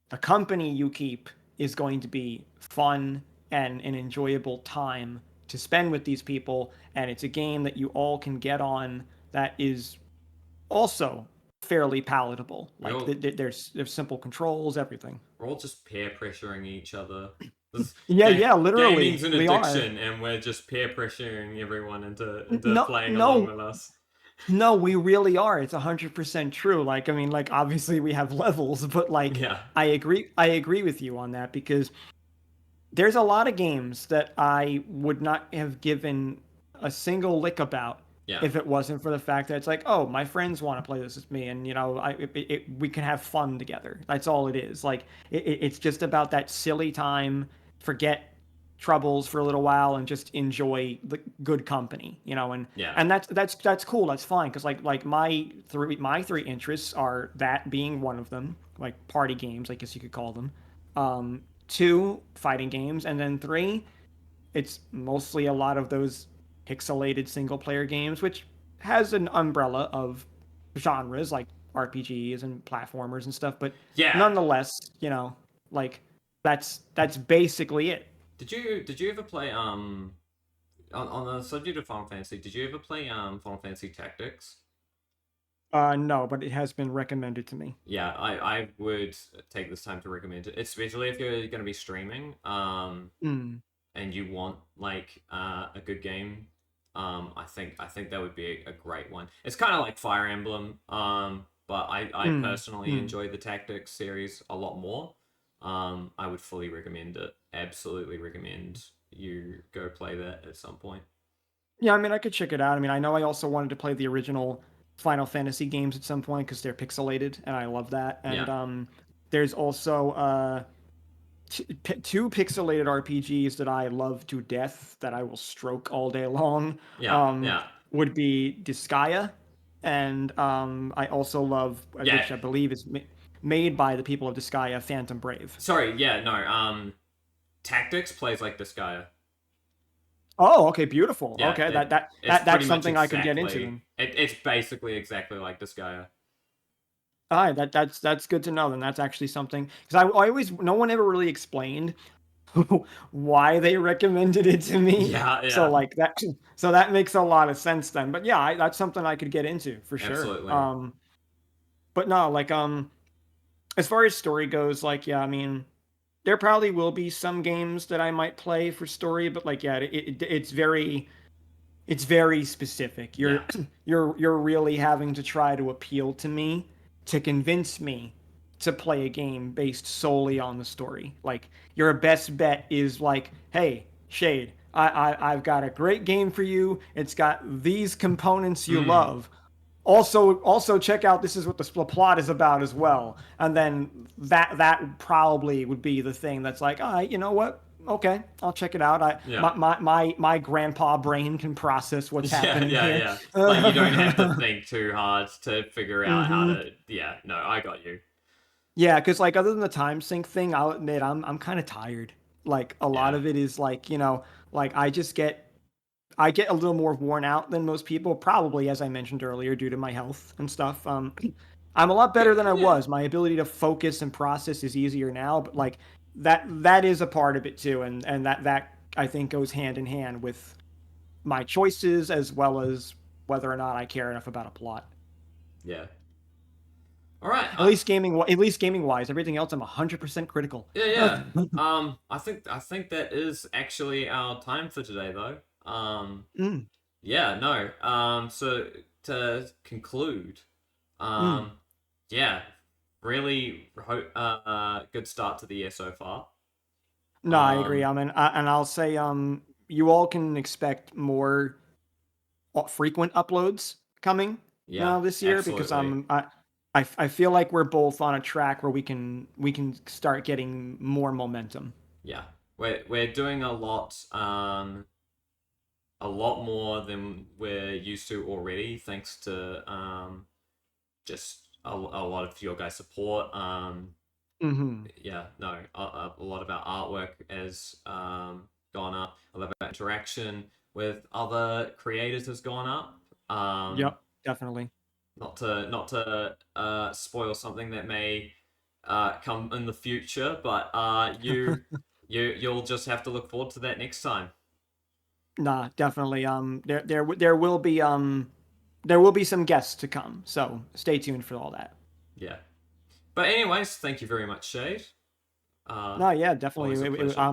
the company you keep is going to be fun and an enjoyable time to spend with these people, and it's a game that you all can get on that is also fairly palatable. We Like all there's simple controls, everything. we're all just peer pressuring each other. This Yeah, yeah, gaming's literally, an we are. addiction, and we're just peer pressuring everyone into No, playing along no, with us. no, we really are. It's 100% true. Like, I mean, like obviously we have levels, but like Yeah, I agree with you on that because there's a lot of games that I would not have given a single lick about yeah, if it wasn't for the fact that it's like, oh, my friends want to play this with me, and you know, we can have fun together. That's all it is. Like, it's just about that silly time, forget troubles for a little while, and just enjoy the good company, you know. yeah. And that's cool. That's fine because like my three interests are that being one of them, like party games, I guess you could call them. Two, fighting games, and then three, it's mostly a lot of those pixelated single player games, which has an umbrella of genres like RPGs and platformers and stuff, but Yeah. nonetheless, you know, like that's basically it. Did you ever play on the subject of Final Fantasy? Did you ever play Final Fantasy Tactics? No, but it has been recommended to me. Yeah, I would take this time to recommend it, especially if you're going to be streaming. Mm. And you want like a good game, I think that would be a great one. It's kind of like Fire Emblem, but I Mm, personally mm. enjoy the Tactics series a lot more. I would fully recommend it. Absolutely recommend you go play that at some point. Yeah, I mean, I could check it out. I mean, I know I also wanted to play the original Final Fantasy games at some point because they're pixelated, and I love that. Yeah, And there's also two pixelated RPGs that I love to death that I will stroke all day long. yeah, Um, yeah, would be Disgaea, and I also love, yeah. which I believe is made by the people of Disgaea, Phantom Brave. Sorry, yeah, no. Tactics plays like this guy. Oh, okay, beautiful. Yeah, Okay, it's pretty that's much something I could get into exactly. then. It's basically exactly like this guy. All right, that's good to know. Then that's actually something because I always no one ever really explained why they recommended it to me. Yeah, So yeah, like that, so that makes a lot of sense then. But yeah, that's something I could get into for sure. absolutely. But no, like as far as story goes, like yeah, I mean, there probably will be some games that I might play for story, but like yeah, it's very specific. Yeah. You're really having to try to appeal to me to convince me to play a game based solely on the story. Like your best bet is like, hey, Shade, I've got a great game for you. It's got these components you Mm. love. Also check out this is what the plot is about as well. And then that probably would be the thing that's like, all right, you know what? Okay, I'll check it out. Yeah. My grandpa brain can process what's Yeah, happening yeah, here. yeah. Like you don't have to think too hard to figure out how hmm to. Yeah, no, I got you. Yeah, because like other than the time sync thing, I'll admit I'm kind of tired. Like a lot Yeah, of it is like, like I get a little more worn out than most people, probably as I mentioned earlier, due to my health and stuff. I'm a lot better than I yeah, was. My ability to focus and process is easier now, but like that is a part of it too, and that I think goes hand in hand with my choices as well as whether or not I care enough about a plot. yeah. All right. At least gaming wise, everything else I'm 100% critical. Yeah, yeah. I think that is actually our time for today, though. Mm, Yeah, no. So to conclude, mm. um, yeah, really good start to the year so far. No, I agree. Um, And I'll say, you all can expect more frequent uploads coming yeah, now this year because absolutely. I feel like we're both on a track where we can start getting more momentum. Yeah, we're doing a lot more than we're used to already, thanks to just a lot of your guys' support. hmm Yeah, no, a lot of our artwork has gone up. A lot of our interaction with other creators has gone up. Um, Yep, definitely. not to spoil something that may come in the future, but you'll just have to look forward to that next time. Nah, definitely. There will be some guests to come, so stay tuned for all that. Yeah. But anyways, thank you very much, Shade. Uh, No, yeah, definitely. always a pleasure.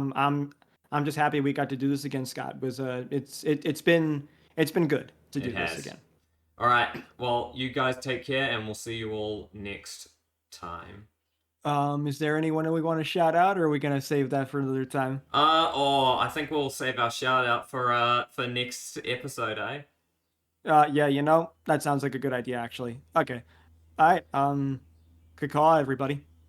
I'm just happy we got to do this again, Scott. It was it's been good to It do this has. again. All right. Well, you guys take care, and we'll see you all next time. Is there anyone that we want to shout out, or are we gonna save that for another time? Or I think we'll save our shout out for next episode, eh? Yeah, that sounds like a good idea, actually. Okay. All right. Good call, everybody.